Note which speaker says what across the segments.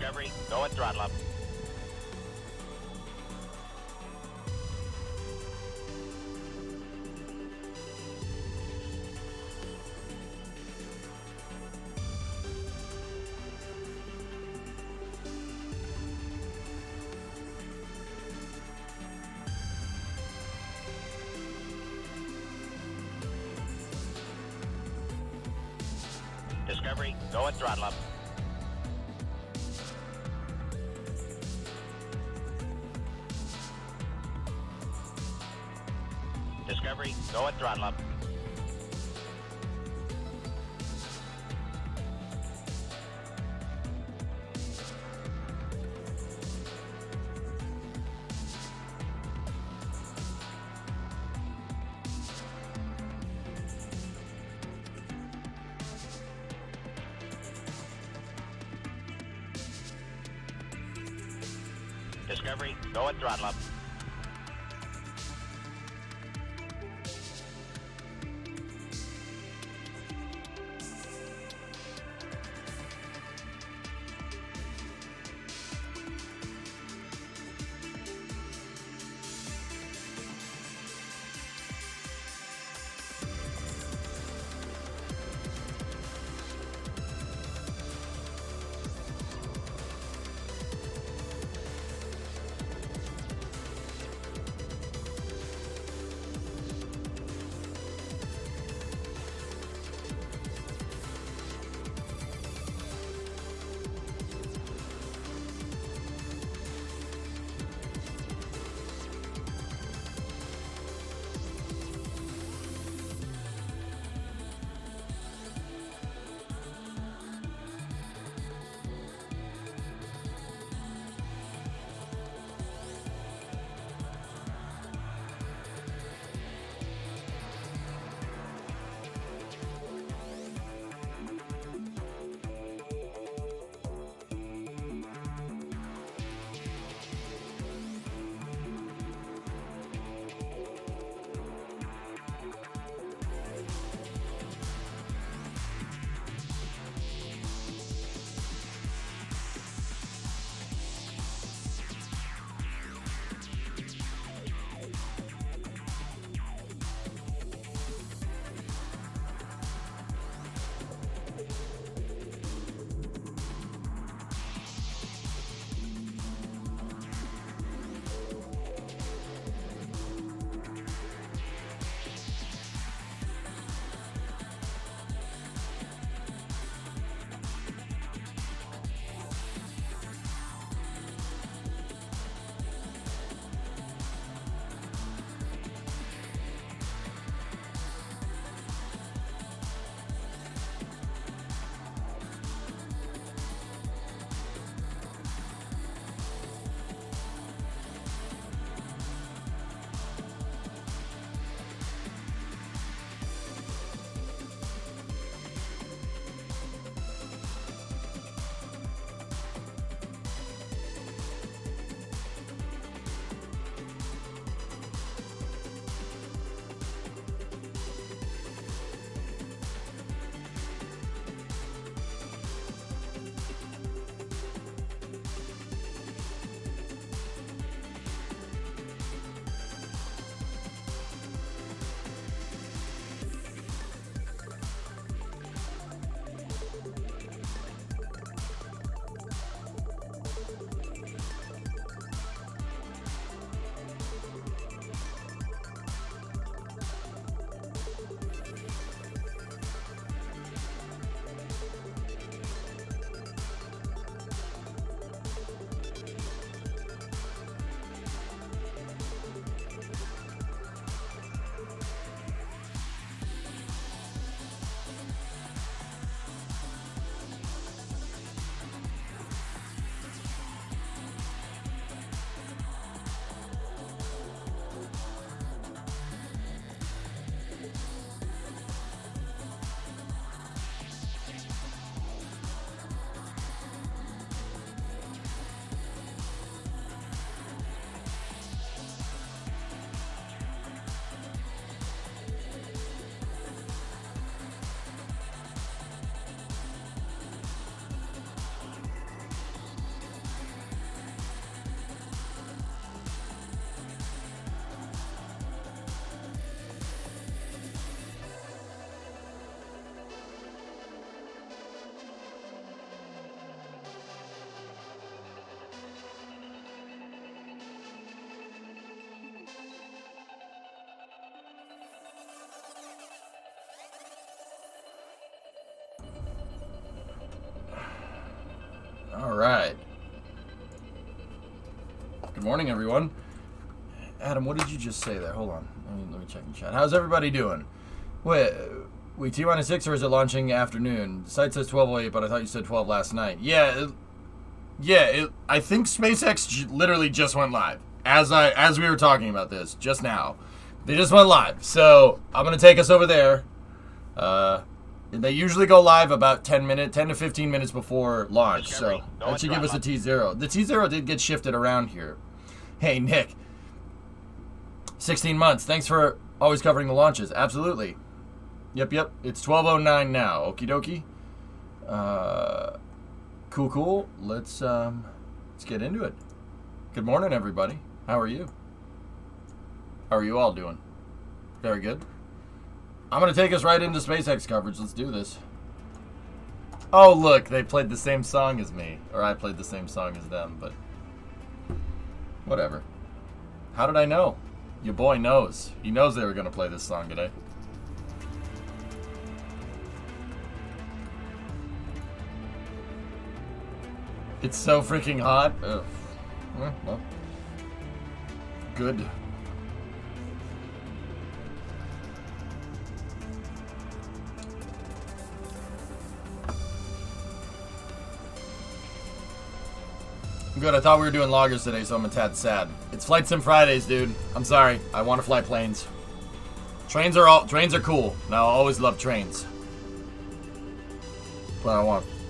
Speaker 1: Discovery, go at throttle up. Discovery, go at throttle up. Discovery, go at throttle up. Discovery, go at throttle up.
Speaker 2: Good morning, everyone. Adam, what did you just say there? Hold on. Let me check the chat. How's everybody doing? Wait, T-minus 6 or is it launching afternoon? The site says 12:08, but I thought you said 12 last night. Yeah, I think SpaceX literally just went live as we were talking about this just now. They just went live, so I'm gonna take us over there. They usually go live about 10 to 15 minutes before launch, so that should give us a T0. The T0 did get shifted around here. Hey, Nick. 16 months. Thanks for always covering the launches. Absolutely. Yep. It's 12:09 now. Okie dokie. Cool. Let's get into it. Good morning, everybody. How are you? How are you all doing? Very good. I'm going to take us right into SpaceX coverage. Let's do this. Oh, look. They played the same song as me. Or I played the same song as them, but whatever. How did I know? Your boy knows. He knows they were going to play this song today. It's so freaking hot. Ugh. Well, good. Good, I thought we were doing loggers today, so I'm a tad sad. It's Flight Sim Fridays, dude. I'm sorry. I want to fly planes. Trains are cool. And I'll always love trains. But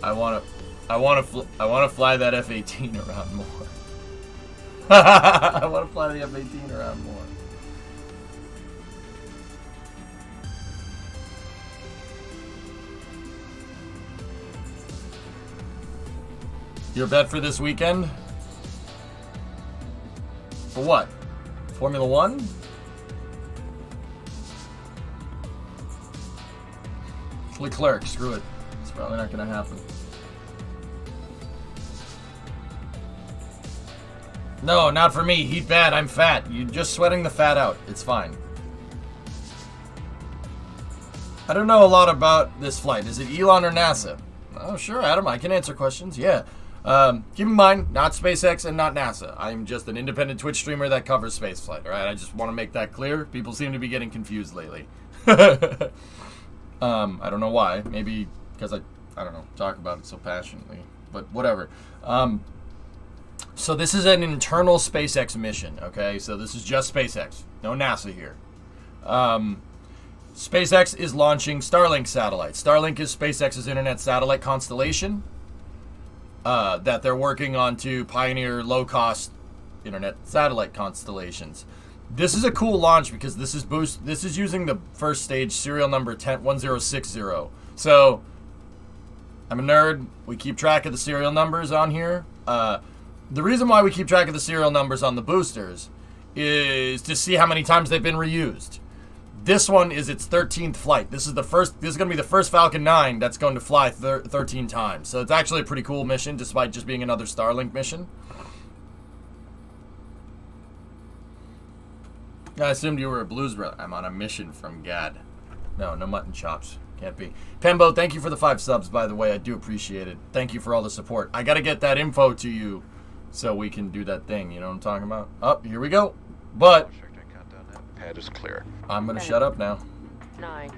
Speaker 2: I want to fly that F-18 around more. I want to fly the F-18 around more. Your bet for this weekend? For what? Formula One? Leclerc, screw it. It's probably not going to happen. No, not for me. Heat bad. I'm fat. You're just sweating the fat out. It's fine. I don't know a lot about this flight. Is it Elon or NASA? Oh, sure, Adam. I can answer questions. Yeah. Keep in mind, not SpaceX and not NASA. I'm just an independent Twitch streamer that covers spaceflight, alright? I just want to make that clear. People seem to be getting confused lately. I don't know why. Maybe because I don't know, talk about it so passionately. But whatever. So this is an internal SpaceX mission, okay? So this is just SpaceX. No NASA here. SpaceX is launching Starlink satellites. Starlink is SpaceX's internet satellite constellation. That they're working on to pioneer low-cost internet satellite constellations. This is a cool launch because this is using the first stage serial number 1060. So I'm a nerd. We keep track of the serial numbers on here. The reason why we keep track of the serial numbers on the boosters is to see how many times they've been reused. This one is its 13th flight. This is going to be the first Falcon 9 that's going to fly 13 times. So it's actually a pretty cool mission, despite just being another Starlink mission. I assumed you were a blues brother. I'm on a mission from Gad. No mutton chops. Can't be. Pembo, thank you for the 5 subs, by the way. I do appreciate it. Thank you for all the support. I got to get that info to you so we can do that thing. You know what I'm talking about? Oh, here we go. But
Speaker 3: pad is clear.
Speaker 2: I'm going to shut up now.
Speaker 4: 9,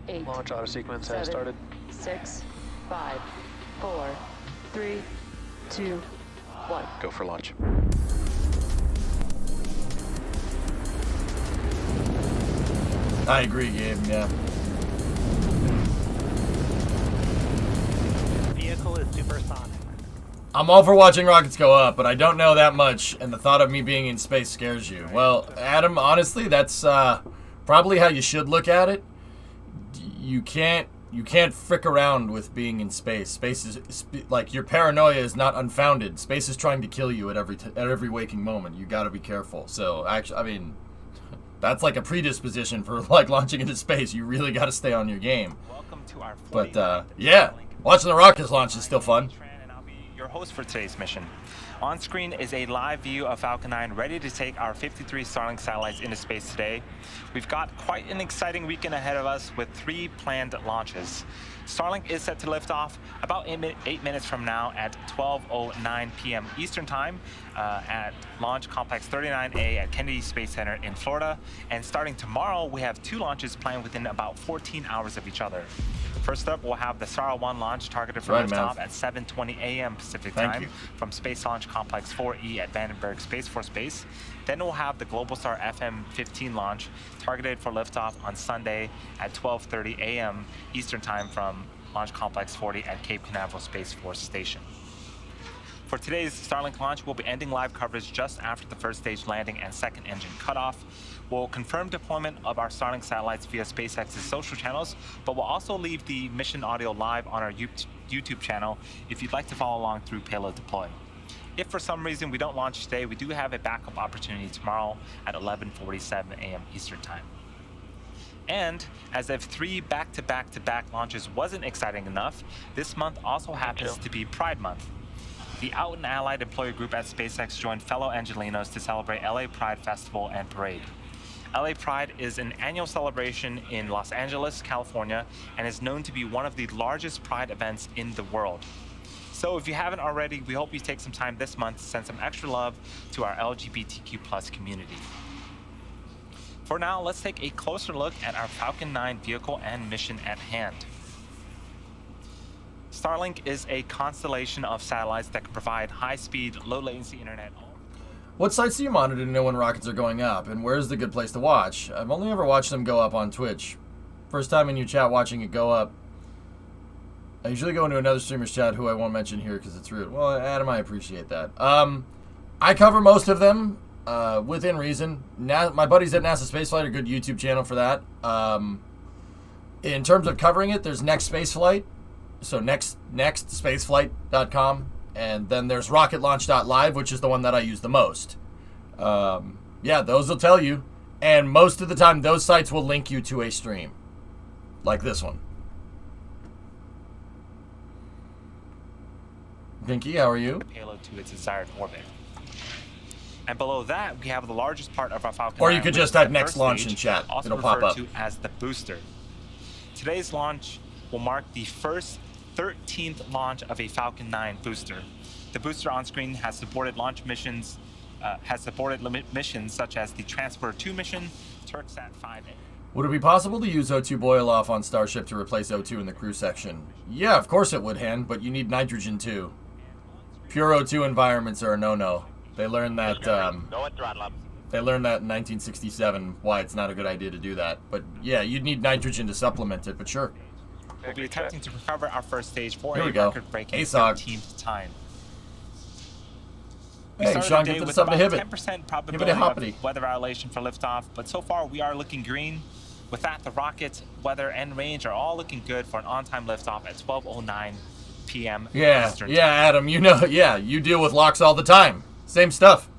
Speaker 4: 8.
Speaker 3: Launch auto sequence has
Speaker 4: 7,
Speaker 3: started.
Speaker 4: 6, 5, 4, 3, 2, 1.
Speaker 3: Go for launch.
Speaker 2: I agree, Gabe. Yeah.
Speaker 5: Vehicle is supersonic.
Speaker 2: I'm all for watching rockets go up, but I don't know that much, and the thought of me being in space scares you. Well, Adam, honestly, that's probably how you should look at it. You can't frick around with being in space. Space is like, your paranoia is not unfounded. Space is trying to kill you at every waking moment. You got to be careful. So actually, I mean, that's like a predisposition for like launching into space. You really got to stay on your game.
Speaker 5: Welcome to our
Speaker 2: But yeah, watching the rockets launch is still fun.
Speaker 5: And I'll be your host for today's mission. On screen is a live view of Falcon 9 ready to take our 53 Starlink satellites into space today. We've got quite an exciting weekend ahead of us with 3 planned launches. Starlink is set to lift off about 8 minutes from now at 12:09 p.m. Eastern Time at Launch Complex 39A at Kennedy Space Center in Florida. And starting tomorrow, we have 2 launches planned within about 14 hours of each other. First up, we'll have the Star 1 launch targeted for liftoff at 7:20 a.m. Pacific Time from Space Launch Complex 4E at Vandenberg Space Force Base. Then we'll have the Globalstar FM-15 launch targeted for liftoff on Sunday at 12:30 a.m. Eastern Time from Launch Complex 40 at Cape Canaveral Space Force Station. For today's Starlink launch, we'll be ending live coverage just after the first stage landing and second engine cutoff. We'll confirm deployment of our Starlink satellites via SpaceX's social channels, but we'll also leave the mission audio live on our YouTube channel if you'd like to follow along through payload deploy. If for some reason we don't launch today, we do have a backup opportunity tomorrow at 11:47 a.m. Eastern Time. And as if 3 back-to-back-to-back launches wasn't exciting enough, this month also happens to be Pride Month. The Out and Allied employee group at SpaceX joined fellow Angelinos to celebrate LA Pride Festival and Parade. LA Pride is an annual celebration in Los Angeles, California, and is known to be one of the largest Pride events in the world. So if you haven't already, we hope you take some time this month to send some extra love to our LGBTQ+ community. For now, let's take a closer look at our Falcon 9 vehicle and mission at hand. Starlink is a constellation of satellites that can provide high-speed, low-latency internet.
Speaker 2: What sites do you monitor to know when rockets are going up, and where's the good place to watch? I've only ever watched them go up on Twitch. First time in your chat watching it go up. I usually go into another streamer's chat who I won't mention here because it's rude. Well, Adam, I appreciate that. I cover most of them within reason. My buddies at NASA Spaceflight are a good YouTube channel for that. In terms of covering it, there's Next Spaceflight. So nextspaceflight.com, and then there's rocketlaunch.live, which is the one that I use the most. Yeah, those will tell you, and most of the time those sites will link you to a stream like this one. Pinky, how are you?
Speaker 5: Payload to its desired orbit. And below that, we have the largest part of our Falcon 9.
Speaker 2: Or you could just type next launch in chat.
Speaker 5: Also
Speaker 2: it'll pop up.
Speaker 5: referred to as the booster. Today's launch will mark the first 13th launch of a Falcon 9 booster. The booster on screen has supported launch missions, missions such as the Transporter 2 mission, Turksat 5A.
Speaker 2: Would it be possible to use O2 boil off on Starship to replace O2 in the crew section? Yeah, of course it would, Hen, but you need nitrogen too. Pure O2 environments are a no-no. They learned that.
Speaker 1: Go at throttle up.
Speaker 2: They learned that in 1967. Why it's not a good idea to do that. But yeah, you'd need nitrogen to supplement it. But sure.
Speaker 5: We'll be attempting to recover our first stage for
Speaker 2: Here
Speaker 5: a
Speaker 2: we go.
Speaker 5: record-breaking
Speaker 2: ASOG.
Speaker 5: 13th time.
Speaker 2: Hey, Sean, get to the sub to Hibbit.
Speaker 5: 10% probability
Speaker 2: Hibbity.
Speaker 5: of weather violation for liftoff, but so far we are looking green. With that, the rocket, weather, and range are all looking good for an on-time liftoff at 12:09 p.m.
Speaker 2: Yeah,
Speaker 5: Eastern
Speaker 2: yeah, Adam, you know, yeah, you deal with locks all the time. Same stuff.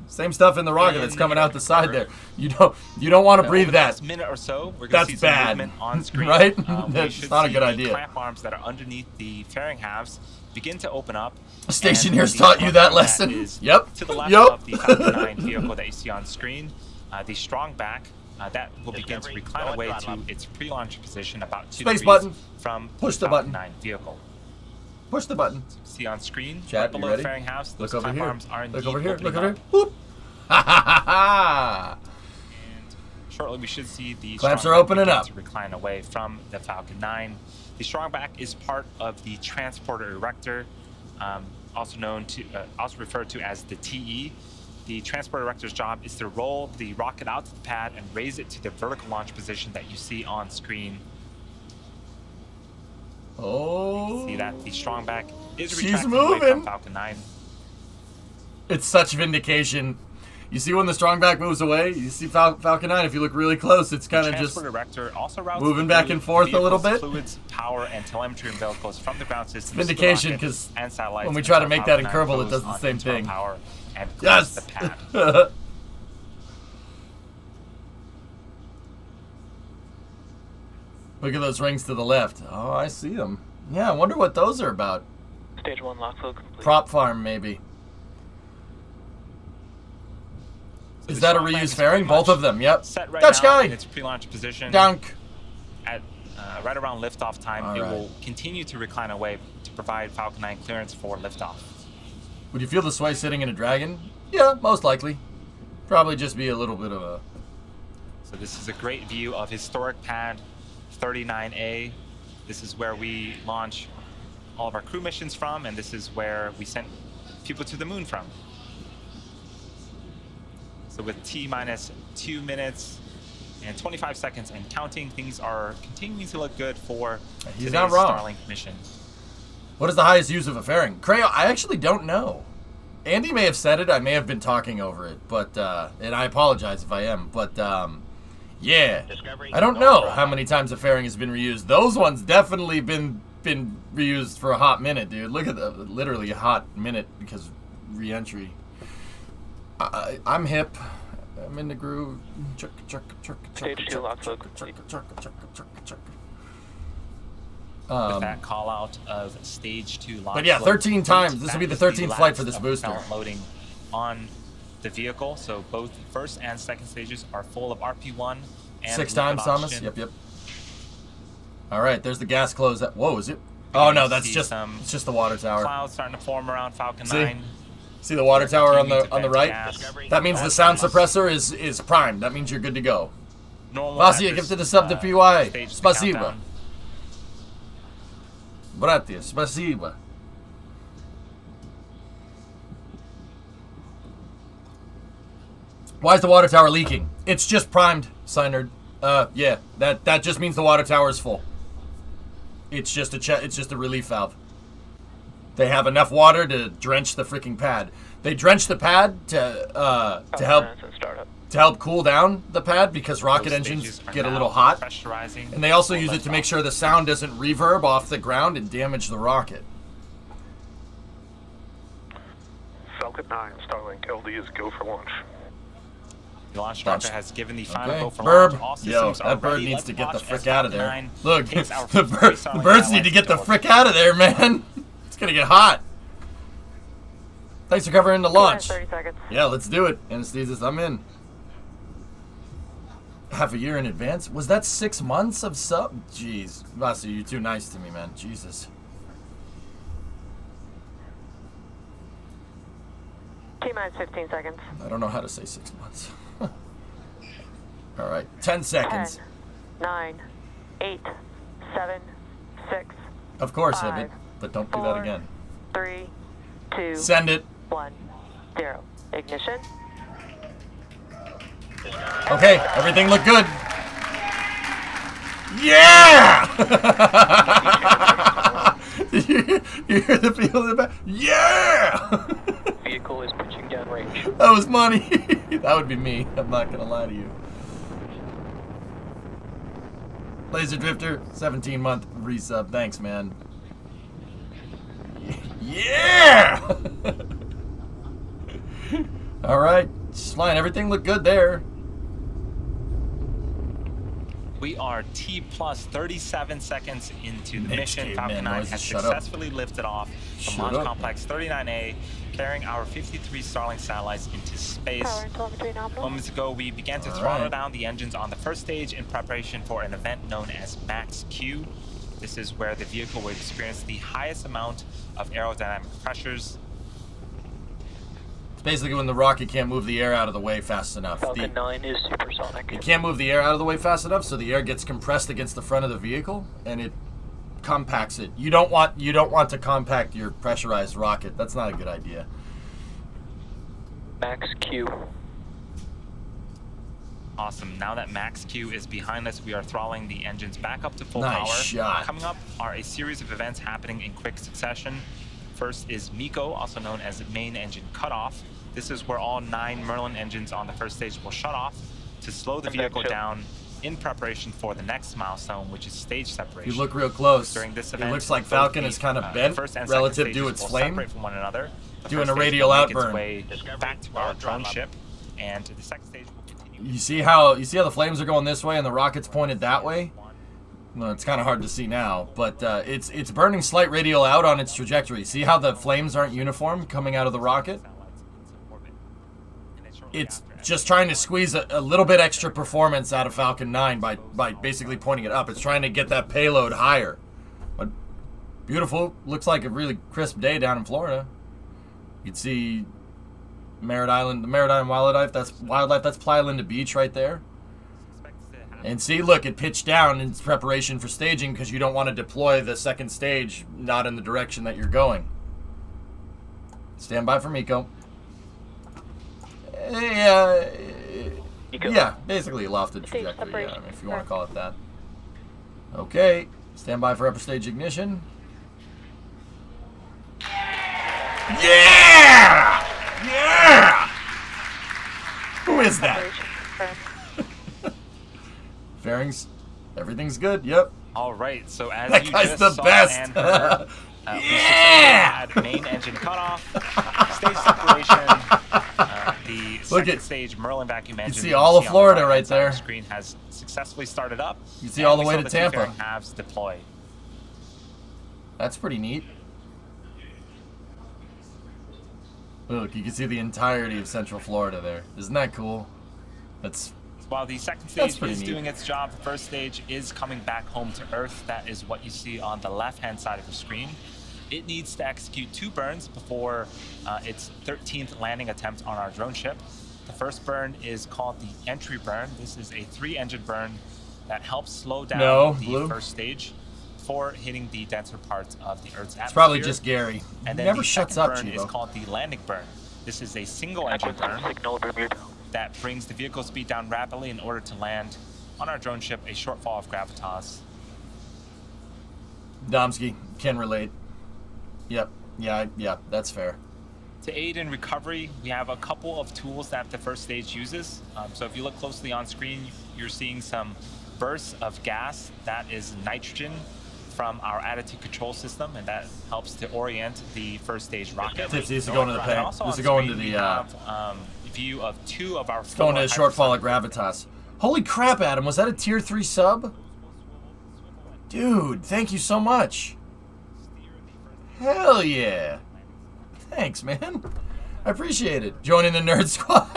Speaker 2: Same stuff in the rocket that's coming out the side there. You don't want to breathe
Speaker 5: over the
Speaker 2: that.
Speaker 5: next minute or so, we're going to see some
Speaker 2: bad.
Speaker 5: movement on screen.
Speaker 2: Right?
Speaker 5: We
Speaker 2: That's
Speaker 5: should
Speaker 2: not a
Speaker 5: see
Speaker 2: good
Speaker 5: the
Speaker 2: idea.
Speaker 5: clamp arms that are underneath the fairing halves begin to open up.
Speaker 2: Stationeers
Speaker 5: and
Speaker 2: taught you that
Speaker 5: front
Speaker 2: lesson.
Speaker 5: is
Speaker 2: Yep.
Speaker 5: To the left
Speaker 2: Yep.
Speaker 5: of the Falcon 9 vehicle that you see on screen, the strong back that will begin to recline
Speaker 1: Go
Speaker 5: away
Speaker 1: and
Speaker 5: to
Speaker 1: throttle up.
Speaker 5: its pre-launch position about 2
Speaker 2: Space
Speaker 5: degrees
Speaker 2: button.
Speaker 5: from
Speaker 2: Push the
Speaker 5: Falcon
Speaker 2: button.
Speaker 5: 9 vehicle.
Speaker 2: Push the button.
Speaker 5: See on screen,
Speaker 2: Chat,
Speaker 5: right
Speaker 2: you
Speaker 5: below
Speaker 2: ready?
Speaker 5: the fairing halves, those
Speaker 2: Look over
Speaker 5: clamp
Speaker 2: here.
Speaker 5: arms are indeed
Speaker 2: Look over here. Look
Speaker 5: opening
Speaker 2: over
Speaker 5: up.
Speaker 2: here. Whoop. Ha ha ha ha.
Speaker 5: And shortly we should see the
Speaker 2: Clamps
Speaker 5: strong
Speaker 2: are
Speaker 5: back
Speaker 2: opening
Speaker 5: begin
Speaker 2: up.
Speaker 5: to recline away from the Falcon 9. The strong back is part of the transporter erector, also referred to as the TE. The transporter erector's job is to roll the rocket out to the pad and raise it to the vertical launch position that you see on screen.
Speaker 2: Oh.
Speaker 5: See that the strong back is
Speaker 2: She's
Speaker 5: retracting away
Speaker 2: moving.
Speaker 5: from Falcon 9.
Speaker 2: It's such vindication. You see when the strong back moves away? You see Falcon 9, if you look really close, it's kind of just
Speaker 5: Transporter erector also routes
Speaker 2: moving
Speaker 5: the
Speaker 2: back and forth a little
Speaker 5: vehicle's
Speaker 2: bit.
Speaker 5: Fluids, power, and telemetry umbilicals from the ground systems.
Speaker 2: Vindication,
Speaker 5: to the rocket
Speaker 2: 'cause
Speaker 5: and satellites
Speaker 2: when we try to
Speaker 5: until
Speaker 2: make that in
Speaker 5: Falcon 9
Speaker 2: Kerbal, it
Speaker 5: goes
Speaker 2: does the
Speaker 5: on
Speaker 2: same
Speaker 5: internal
Speaker 2: thing.
Speaker 5: Power and
Speaker 2: yes.
Speaker 5: the pad.
Speaker 2: Look at those rings to the left. Oh, I see them. Yeah, I wonder what those are about.
Speaker 6: Stage 1 lock flow complete.
Speaker 2: Prop farm, maybe. Is that a
Speaker 5: Starlink
Speaker 2: reused
Speaker 5: is
Speaker 2: fairing?
Speaker 5: pretty
Speaker 2: Both
Speaker 5: much
Speaker 2: of them, yep.
Speaker 5: Set right
Speaker 2: Dutch
Speaker 5: now
Speaker 2: guy!
Speaker 5: in its pre-launch position.
Speaker 2: Dunk!
Speaker 5: At right around liftoff time,
Speaker 2: All
Speaker 5: it
Speaker 2: right.
Speaker 5: will continue to recline away to provide Falcon 9 clearance for liftoff.
Speaker 2: Would you feel the sway sitting in a Dragon? Yeah, most likely. Probably just be a little bit of a...
Speaker 5: So this is a great view of historic pad 39A. This is where we launch all of our crew missions from, and this is where we sent people to the moon from. So with T-minus 2 minutes and 25 seconds and counting, things are continuing to look good for
Speaker 2: He's
Speaker 5: today's
Speaker 2: not wrong.
Speaker 5: Starlink mission.
Speaker 2: What is the highest use of a fairing? Crayo, I actually don't know. Andy may have said it. I may have been talking over it, but and I apologize if I am. But yeah,
Speaker 1: Discovery,
Speaker 2: I don't
Speaker 1: go
Speaker 2: know
Speaker 1: throttle
Speaker 2: how
Speaker 1: up.
Speaker 2: many times a fairing has been reused. Those ones definitely been reused for a hot minute, dude. Look at the literally a hot minute because re-entry. I'm hip. I'm in the groove. Chuck, chuck, chuck, chuck,
Speaker 6: Stage two,
Speaker 2: chuck,
Speaker 6: lock
Speaker 2: chuck,
Speaker 6: focus.
Speaker 2: chuck, chuck, chuck, chuck, chuck.
Speaker 5: With that call out of stage 2 launch.
Speaker 2: But yeah,
Speaker 5: load,
Speaker 2: 13 times. This
Speaker 5: that
Speaker 2: will be the
Speaker 5: is
Speaker 2: 13th flight for
Speaker 5: last
Speaker 2: this
Speaker 5: of
Speaker 2: booster.
Speaker 5: propellant loading on the vehicle. So both first and second stages are full of RP1 and
Speaker 2: 6
Speaker 5: liquid
Speaker 2: times, Thomas.
Speaker 5: oxygen.
Speaker 2: Yep, yep. All right, there's the gas close. Whoa, is it?
Speaker 5: You
Speaker 2: Oh
Speaker 5: can
Speaker 2: no, that's
Speaker 5: see
Speaker 2: just
Speaker 5: some
Speaker 2: it's just the water tower.
Speaker 5: Clouds starting to form around Falcon
Speaker 2: See?
Speaker 5: 9.
Speaker 2: See the water tower on the
Speaker 5: Continuing to
Speaker 2: right?
Speaker 5: vent gas.
Speaker 1: Discovery,
Speaker 2: That means
Speaker 1: go
Speaker 2: the sound
Speaker 1: throttle up.
Speaker 2: suppressor is primed. That means you're good to go.
Speaker 5: Normal
Speaker 2: Vasi,
Speaker 5: at
Speaker 2: gifted
Speaker 5: this,
Speaker 2: a sub to
Speaker 5: stage
Speaker 2: PY.
Speaker 5: of the
Speaker 2: Spasibo.
Speaker 5: countdown.
Speaker 2: Bratia, spasiba. Why is the water tower leaking? It's just primed, Synerd. Yeah, that just means the water tower is full. It's just a relief valve. They have enough water to drench the freaking pad. They drench the pad to help cool down the pad because rocket
Speaker 5: Those
Speaker 2: engines
Speaker 5: stages are
Speaker 2: get a
Speaker 5: now
Speaker 2: little hot.
Speaker 5: pressurizing
Speaker 2: And they also
Speaker 5: for
Speaker 2: use it to
Speaker 5: liftoff.
Speaker 2: make sure the sound doesn't reverb off the ground and damage the rocket.
Speaker 6: Falcon 9, Starlink, LD is go for launch.
Speaker 5: The launch
Speaker 2: Launch.
Speaker 5: director has given the final
Speaker 2: Okay.
Speaker 5: go for
Speaker 2: Burb.
Speaker 5: launch. All
Speaker 2: Yo,
Speaker 5: systems are
Speaker 2: that bird
Speaker 5: ready.
Speaker 2: needs to
Speaker 5: Let's
Speaker 2: get the
Speaker 5: watch
Speaker 2: frick
Speaker 5: as
Speaker 2: out of
Speaker 5: Falcon
Speaker 2: there.
Speaker 5: 9
Speaker 2: Look,
Speaker 5: takes our
Speaker 2: the
Speaker 5: 53
Speaker 2: birds need
Speaker 5: satellites
Speaker 2: to get the
Speaker 5: to
Speaker 2: frick out of there, man. It's gonna get hot. Thanks for covering the launch.
Speaker 4: 30 seconds.
Speaker 2: Yeah, let's do it. Anesthesis, I'm in. Half a year in advance? Was that 6 months of sub? Jeez. Vasi, you're too nice to me, man. Jesus.
Speaker 4: T-minus 15 seconds.
Speaker 2: I don't know how to say 6 months. All right, 10 seconds.
Speaker 4: 10, 9, 8, 7, 6,
Speaker 2: Of course,
Speaker 4: 5,
Speaker 2: Hibbit, but don't do that
Speaker 4: 4,
Speaker 2: again.
Speaker 4: 3, 2,
Speaker 2: Send it.
Speaker 4: 1, 0. Ignition.
Speaker 2: Okay, everything looked good. Yeah! you hear the feel in the back? Yeah!
Speaker 6: Vehicle is pitching downrange.
Speaker 2: That was money. That would be me. I'm not gonna lie to you. Laser Drifter, 17-month resub. Thanks, man. Yeah! All right, just fine. Everything looked good there.
Speaker 5: We are T plus 37 seconds into the
Speaker 2: Niche
Speaker 5: mission.
Speaker 2: caveman
Speaker 5: Falcon 9
Speaker 2: noises,
Speaker 5: has
Speaker 2: shut up.
Speaker 5: successfully lifted off from
Speaker 2: Shut
Speaker 5: Launch
Speaker 2: up.
Speaker 5: Complex 39A, carrying our 53 Starlink satellites into space.
Speaker 4: Power and telemetry nominal.
Speaker 5: Moments ago, we began to
Speaker 2: All
Speaker 5: throttle
Speaker 2: right.
Speaker 5: down the engines on the first stage in preparation for an event known as Max Q. This is where the vehicle will experience the highest amount of aerodynamic pressures.
Speaker 2: It's basically when the rocket can't move the air out of the way fast enough.
Speaker 6: Falcon 9 is supersonic.
Speaker 2: It can't move the air out of the way fast enough, so the air gets compressed against the front of the vehicle, and it compacts it. You don't want to compact your pressurized rocket. That's not a good idea.
Speaker 6: Max Q.
Speaker 5: Awesome. Now that Max Q is behind us, we are throttling the engines back up to full
Speaker 2: Nice
Speaker 5: power.
Speaker 2: shot.
Speaker 5: Coming up are a series of events happening in quick succession. First is MECO, also known as main engine cutoff. This is where all 9 Merlin engines on the first stage will shut off to slow the
Speaker 6: And back
Speaker 5: vehicle
Speaker 6: to-
Speaker 5: down in preparation for the next milestone, which is stage
Speaker 2: If
Speaker 5: separation.
Speaker 2: you look real close,
Speaker 5: During this
Speaker 2: it
Speaker 5: event,
Speaker 2: looks like
Speaker 5: both
Speaker 2: Falcon
Speaker 5: the,
Speaker 2: is kind of
Speaker 5: the
Speaker 2: bent
Speaker 5: first and second
Speaker 2: relative
Speaker 5: stages
Speaker 2: to its
Speaker 5: will
Speaker 2: flame.
Speaker 5: separate from one another. The
Speaker 2: Doing
Speaker 5: first
Speaker 2: a
Speaker 5: stage
Speaker 2: radial
Speaker 5: will make its
Speaker 2: outburn.
Speaker 5: way
Speaker 1: Discovery,
Speaker 5: back to
Speaker 1: go
Speaker 5: our
Speaker 1: throttle
Speaker 5: drone
Speaker 1: up.
Speaker 5: ship, and the second stage will continue.
Speaker 2: You see how the flames are going this way and the rocket's pointed that way? Well, it's kind of hard to see now, but it's burning slight radial out on its trajectory. See how the flames aren't uniform coming out of the rocket? just trying to squeeze a little bit extra performance out of Falcon 9 by basically pointing it up. It's trying to get that payload higher. But beautiful. Looks like a really crisp day down in Florida. You can see Merritt Island, the Maritime Wildlife. That's Playa Linda Beach right there. And see, look, it pitched down in preparation for staging because you don't want to deploy the second stage not in the direction that you're going. Stand by for Miko. Yeah, basically lofted
Speaker 4: Stage
Speaker 2: trajectory,
Speaker 4: separation.
Speaker 2: if you want to call it that. Okay, stand by for upper stage ignition. Yeah! Yeah! Who is that?
Speaker 4: Separation confirmed.
Speaker 2: Fairings, everything's good, yep.
Speaker 5: All right, so as
Speaker 2: That
Speaker 5: you
Speaker 2: guy's
Speaker 5: just
Speaker 2: the
Speaker 5: saw
Speaker 2: best.
Speaker 5: and heard, we
Speaker 2: Yeah!
Speaker 5: successfully had main engine cutoff, stage separation, the
Speaker 2: Look
Speaker 5: second
Speaker 2: at-
Speaker 5: stage Merlin vacuum engine.
Speaker 2: see
Speaker 5: that
Speaker 2: all of
Speaker 5: on the
Speaker 2: Florida
Speaker 5: right-hand
Speaker 2: right
Speaker 5: side of
Speaker 2: there.
Speaker 5: the screen has successfully started up.
Speaker 2: You see
Speaker 5: and
Speaker 2: all the
Speaker 5: we
Speaker 2: way
Speaker 5: saw
Speaker 2: to
Speaker 5: the two
Speaker 2: Tampa.
Speaker 5: fairing halves deploy.
Speaker 2: That's pretty neat. Look, you can see the entirety of Central Florida there. Isn't that cool? That's
Speaker 5: While the second
Speaker 2: That's
Speaker 5: stage
Speaker 2: pretty
Speaker 5: is
Speaker 2: neat.
Speaker 5: doing its job, the first stage is coming back home to Earth. That is what you see on the left-hand side of the screen. It needs to execute 2 burns before its 13th landing attempt on our drone ship. The first burn is called the entry burn. This is a 3-engine burn that helps slow down the
Speaker 2: Blue.
Speaker 5: first stage before hitting the denser parts of the Earth's atmosphere.
Speaker 2: it's probably just Gary.
Speaker 5: And
Speaker 2: He
Speaker 5: then
Speaker 2: never
Speaker 5: the
Speaker 2: shuts
Speaker 5: second
Speaker 2: up,
Speaker 5: burn is
Speaker 2: Chivo.
Speaker 5: called the landing burn. This is a single-engine burn
Speaker 6: Signal Bermuda.
Speaker 5: that brings the vehicle speed down rapidly in order to land on our drone ship a short fall of gravitas.
Speaker 2: Domsky can relate. Yep. Yeah, that's fair.
Speaker 5: To aid in recovery, we have a couple of tools that the first stage uses. So if you look closely on screen, you're seeing some bursts of gas. That is nitrogen from our attitude control system, and that helps to orient the first stage rocket.
Speaker 2: Tipsy, this is going to the
Speaker 5: And
Speaker 2: paint.
Speaker 5: also
Speaker 2: This
Speaker 5: on
Speaker 2: is going to
Speaker 5: screen,
Speaker 2: the,
Speaker 5: we have view of 2 of our
Speaker 2: It's going to a short fall of gravitas. Holy crap, Adam, was that a tier 3 sub? Dude, thank you so much. Hell yeah. Thanks, man. I appreciate it. Joining the Nerd Squad.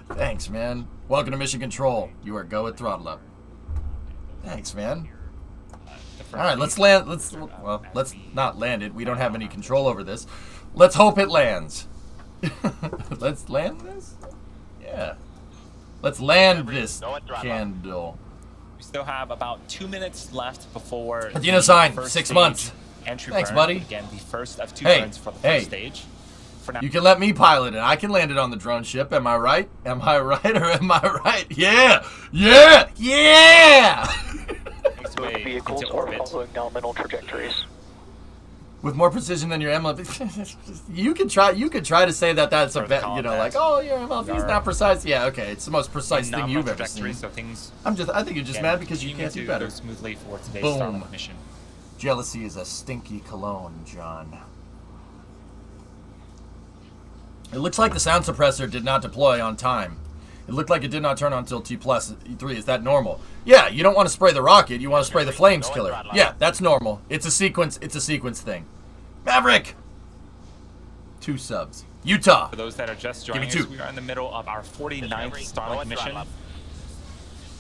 Speaker 2: Thanks, man. Welcome to Mission Control. You are go at throttle up. Thanks, man. All right, let's land. Let's not land it. We don't have any control over this. Let's hope it lands. Let's land this? Yeah. Let's land this candle.
Speaker 5: We still have about 2 minutes left before
Speaker 2: Dino
Speaker 5: the
Speaker 2: sign,
Speaker 5: first
Speaker 2: 6
Speaker 5: stage
Speaker 2: months.
Speaker 5: entry
Speaker 2: Thanks,
Speaker 5: burn.
Speaker 2: buddy.
Speaker 5: Again, the first of 2
Speaker 2: Hey,
Speaker 5: burns for the
Speaker 2: hey.
Speaker 5: first stage. For now,
Speaker 2: You can let me pilot it. I can land it on the drone ship. Am I right? Am I right or am I right? Yeah! Yeah! Yeah!
Speaker 5: makes way
Speaker 6: Vehicles
Speaker 5: into
Speaker 6: are
Speaker 5: orbit.
Speaker 6: following nominal trajectories.
Speaker 2: With more precision than your MLP. You could try to say that that's a
Speaker 5: Or
Speaker 2: bet,
Speaker 5: call
Speaker 2: you
Speaker 5: it
Speaker 2: know,
Speaker 5: that.
Speaker 2: like, oh, your MLP's not precise. Yeah, okay, it's the most precise thing
Speaker 5: Nominal
Speaker 2: you've ever
Speaker 5: trajectory,
Speaker 2: seen.
Speaker 5: so things
Speaker 2: I think you're just
Speaker 5: again,
Speaker 2: mad because you
Speaker 5: continue
Speaker 2: can't do
Speaker 5: to
Speaker 2: better.
Speaker 5: go smoothly for today's
Speaker 2: Boom.
Speaker 5: Starlink mission.
Speaker 2: Jealousy is a stinky cologne, John. It looks like the sound suppressor did not deploy on time. It looked like it did not turn on until T+3. Is that normal? Yeah, you don't want to spray the rocket. You want to spray the flames killer. Yeah, that's normal. It's a sequence thing. Maverick! 2 subs. Utah!
Speaker 5: For those that are just
Speaker 2: Give me
Speaker 5: joining us,
Speaker 2: 2.
Speaker 5: we are in the middle of our 49th Starlink mission.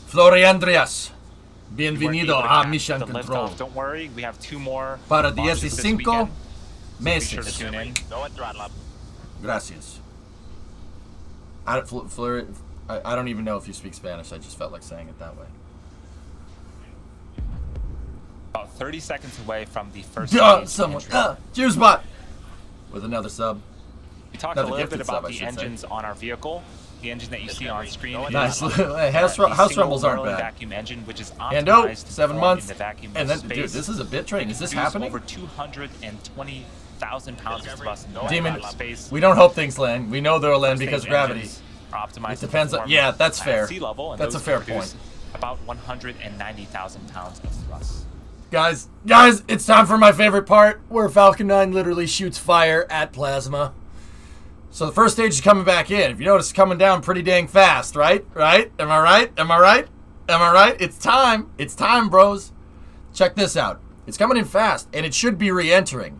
Speaker 2: Floriandrias.
Speaker 5: We weren't
Speaker 2: Bienvenido
Speaker 5: able to
Speaker 2: a
Speaker 5: catch
Speaker 2: Mission
Speaker 5: the
Speaker 2: Control.
Speaker 5: liftoff. Don't worry, we have 2 more
Speaker 2: Para
Speaker 5: launches this
Speaker 2: 15
Speaker 5: weekend. Be sure to
Speaker 2: meses.
Speaker 5: tune in.
Speaker 1: Go at throttle up.
Speaker 2: Gracias. I don't even know if you speak Spanish. I just felt like saying it that way.
Speaker 5: About 30 seconds away from the first
Speaker 2: Duh,
Speaker 5: stage
Speaker 2: someone.
Speaker 5: entry.
Speaker 2: Juice bot! With another sub.
Speaker 5: We talked
Speaker 2: another
Speaker 5: a little bit
Speaker 2: gifted
Speaker 5: about
Speaker 2: sub, I
Speaker 5: the
Speaker 2: should say.
Speaker 5: engines on our vehicle. The engine that you see on screen is
Speaker 2: Nice.
Speaker 5: a
Speaker 2: Hey, house
Speaker 5: single
Speaker 2: rumbles aren't
Speaker 5: Merlin
Speaker 2: bad.
Speaker 5: vacuum engine, which is
Speaker 2: And
Speaker 5: optimized to
Speaker 2: 7
Speaker 5: perform
Speaker 2: months.
Speaker 5: in the vacuum
Speaker 2: And
Speaker 5: of
Speaker 2: then,
Speaker 5: space.
Speaker 2: dude, this is a bit train. Is this
Speaker 5: Produce
Speaker 2: happening?
Speaker 5: Over 220,000 pounds of thrust in the
Speaker 2: Demon,
Speaker 5: vacuum of space.
Speaker 2: we don't hope things land. We know they'll land
Speaker 5: First
Speaker 2: because
Speaker 5: stage
Speaker 2: gravity.
Speaker 5: engines are optimized
Speaker 2: It depends
Speaker 5: to
Speaker 2: on-
Speaker 5: perform
Speaker 2: yeah, that's
Speaker 5: at
Speaker 2: fair.
Speaker 5: sea level, and
Speaker 2: That's a
Speaker 5: those
Speaker 2: fair
Speaker 5: produce
Speaker 2: point.
Speaker 5: About 190,000 pounds of thrust.
Speaker 2: Guys, it's time for my favorite part where Falcon 9 literally shoots fire at plasma. So the first stage is coming back in. If you notice, it's coming down pretty dang fast, right? Right? Am I right? Am I right? Am I right? It's time. It's time, bros. Check this out. It's coming in fast, and it should be re-entering.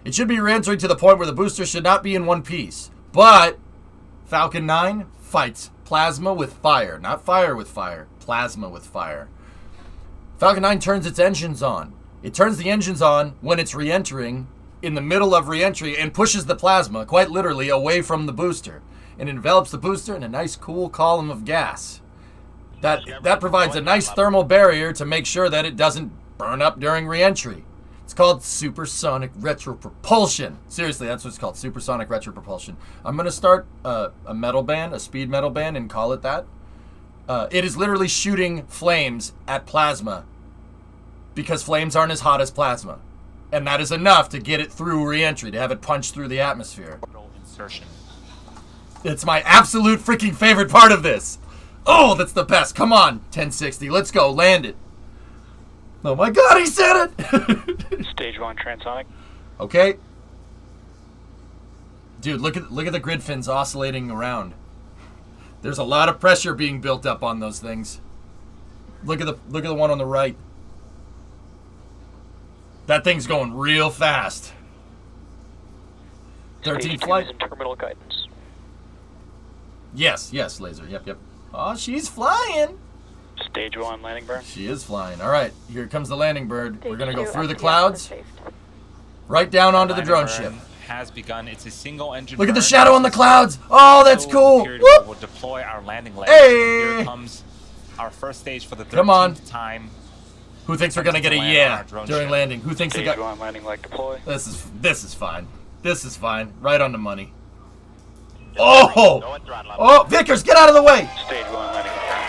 Speaker 2: It should be re-entering to the point where the booster should not be in one piece. But Falcon 9 fights plasma with fire. Not fire with fire. Plasma with fire. Falcon 9 turns its engines on. It turns the engines on when it's re-entering in the middle of re-entry and pushes the plasma, quite literally, away from the booster. And envelops the booster in a nice cool column of gas. That provides a nice thermal barrier to make sure that it doesn't burn up during re-entry. It's called supersonic retropropulsion. Seriously, that's what it's called, supersonic retropropulsion. I'm going to start a metal band, a speed metal band, and call it that. It is literally shooting flames at plasma because flames aren't as hot as plasma. And that is enough to get it through re-entry, to have it punch through the atmosphere.
Speaker 5: Insertion.
Speaker 2: It's my absolute freaking favorite part of this. Oh, that's the best. Come on, 1060. Let's go. Land it. Oh my god, he said it!
Speaker 6: Stage 1 transonic.
Speaker 2: Okay. Dude, look at the grid fins oscillating around. There's a lot of pressure being built up on those things. Look at the one on the right. That thing's going real fast. 13 flight.
Speaker 6: Terminal guidance.
Speaker 2: Yes, laser. Yep. Oh, she's flying.
Speaker 6: Stage 1 landing burn.
Speaker 2: She is flying. All right, here comes the landing bird. We're going to go
Speaker 4: Stage 2
Speaker 2: through the
Speaker 4: FTL
Speaker 2: clouds,
Speaker 4: received.
Speaker 2: right down onto the
Speaker 5: Landing
Speaker 2: drone
Speaker 5: burn
Speaker 2: ship.
Speaker 5: has begun. It's a single engine.
Speaker 2: Look at the
Speaker 5: burn.
Speaker 2: shadow on the clouds. Oh, that's
Speaker 5: So
Speaker 2: cool.
Speaker 5: the period where
Speaker 2: Whoop.
Speaker 5: we'll deploy our landing leg.
Speaker 2: Hey.
Speaker 5: Here comes our first stage for the 13th
Speaker 2: Come on.
Speaker 5: time.
Speaker 2: Who thinks we're going to get a
Speaker 5: Land on
Speaker 2: yeah
Speaker 5: our drone
Speaker 2: during
Speaker 5: ship.
Speaker 2: landing? Who thinks they
Speaker 6: Stage
Speaker 2: got...
Speaker 6: 1 landing leg deploy.
Speaker 2: This is fine. This is fine. Right on the money. Oh!
Speaker 1: Go and throttle up.
Speaker 2: Oh, Vickers, get out of the way!
Speaker 6: Stage 1 landing confirmed.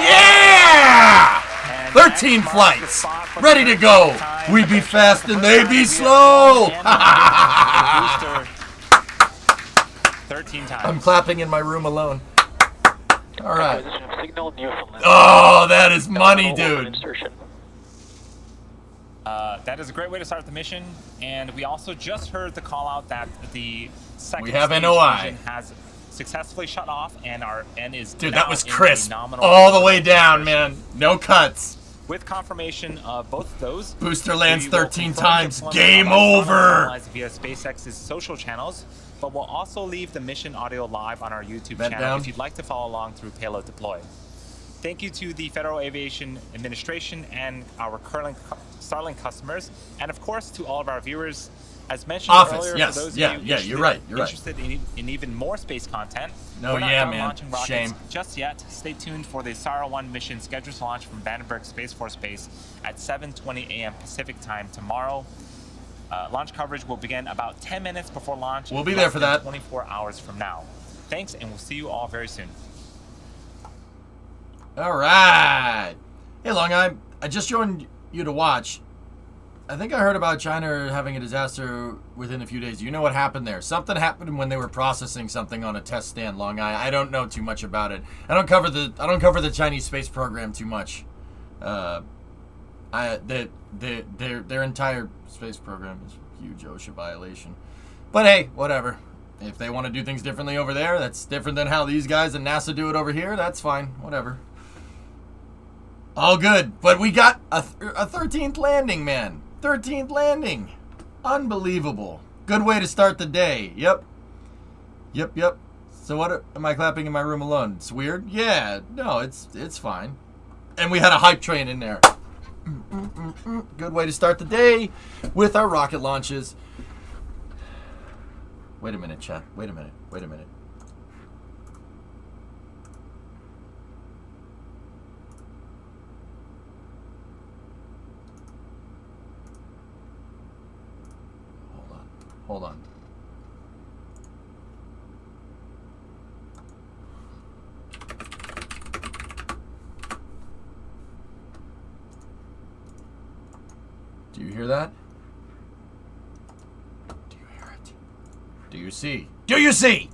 Speaker 2: Yeah!
Speaker 5: And
Speaker 2: 13
Speaker 5: X marks the
Speaker 2: flights.
Speaker 5: spot for the
Speaker 2: Ready to
Speaker 5: 13th
Speaker 2: go.
Speaker 5: time.
Speaker 2: We be fast and they be
Speaker 5: We
Speaker 2: slow.
Speaker 5: have the booster 13 times.
Speaker 2: I'm clapping in my room alone. All right.
Speaker 6: Acquisition of signal Newfoundland.
Speaker 2: Oh, that is money,
Speaker 6: Orbital
Speaker 2: dude.
Speaker 6: Insertion.
Speaker 5: That is a great way to start the mission, and we also just heard the call out that the second
Speaker 2: We have
Speaker 5: stage
Speaker 2: NOI.
Speaker 5: engine has successfully shut off, and our N is
Speaker 2: Dude,
Speaker 5: now
Speaker 2: that was
Speaker 5: in a
Speaker 2: crisp.
Speaker 5: nominal
Speaker 2: All the way down,
Speaker 5: insertion.
Speaker 2: man. No cuts.
Speaker 5: With confirmation of both of those,
Speaker 2: Booster lands
Speaker 5: we will
Speaker 2: 13
Speaker 5: confirm
Speaker 2: times.
Speaker 5: deployment
Speaker 2: Game
Speaker 5: of our
Speaker 2: over.
Speaker 5: satellites via SpaceX's social channels, but we'll also leave the mission audio live on our YouTube
Speaker 2: Vent
Speaker 5: channel
Speaker 2: down.
Speaker 5: if you'd like to follow along through payload deploy. Thank you to the Federal Aviation Administration and our Starlink customers, and of course to all of our viewers. As mentioned
Speaker 2: Office,
Speaker 5: earlier,
Speaker 2: yes,
Speaker 5: for those
Speaker 2: yeah,
Speaker 5: of you
Speaker 2: yeah, you're right, you're right.
Speaker 5: interested in even more space content,
Speaker 2: No,
Speaker 5: we're not
Speaker 2: yeah,
Speaker 5: done
Speaker 2: man,
Speaker 5: launching rockets
Speaker 2: shame.
Speaker 5: just yet. Stay tuned for the SARA-1 mission scheduled to launch from Vandenberg Space Force Base at 7:20 a.m. Pacific time tomorrow. Launch coverage will begin about 10 minutes before launch.
Speaker 2: We'll be there
Speaker 5: less
Speaker 2: for
Speaker 5: than
Speaker 2: that.
Speaker 5: 24 hours from now. Thanks, and we'll see you all very soon.
Speaker 2: All right. Hey, Long Eye. I just joined you to watch. I think I heard about China having a disaster within a few days. Do you know what happened there? Something happened when they were processing something on a test stand, Long Eye. I don't know too much about it. I don't cover the Chinese space program too much. Their entire space program is a huge OSHA violation. But hey, whatever. If they want to do things differently over there, that's different than how these guys and NASA do it over here. That's fine. Whatever. All good. But we got a 13th landing, man. 13th landing. Unbelievable. Good way to start the day. Yep. So what am I clapping in my room alone? It's weird? Yeah. No, it's fine. And we had a hype train in there. Good way to start the day with our rocket launches. Wait a minute, chat. Wait a minute. Hold on. Do you hear that? Do you hear it? Do you see? Do you see?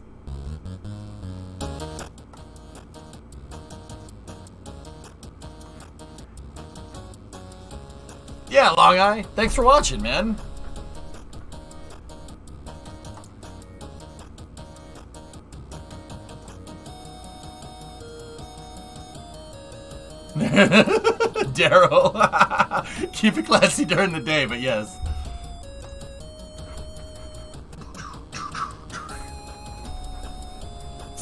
Speaker 2: Yeah, Long Eye. Thanks for watching, man. Daryl. Keep it classy during the day, but yes.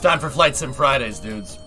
Speaker 2: Time for Flight Sim Fridays, dudes.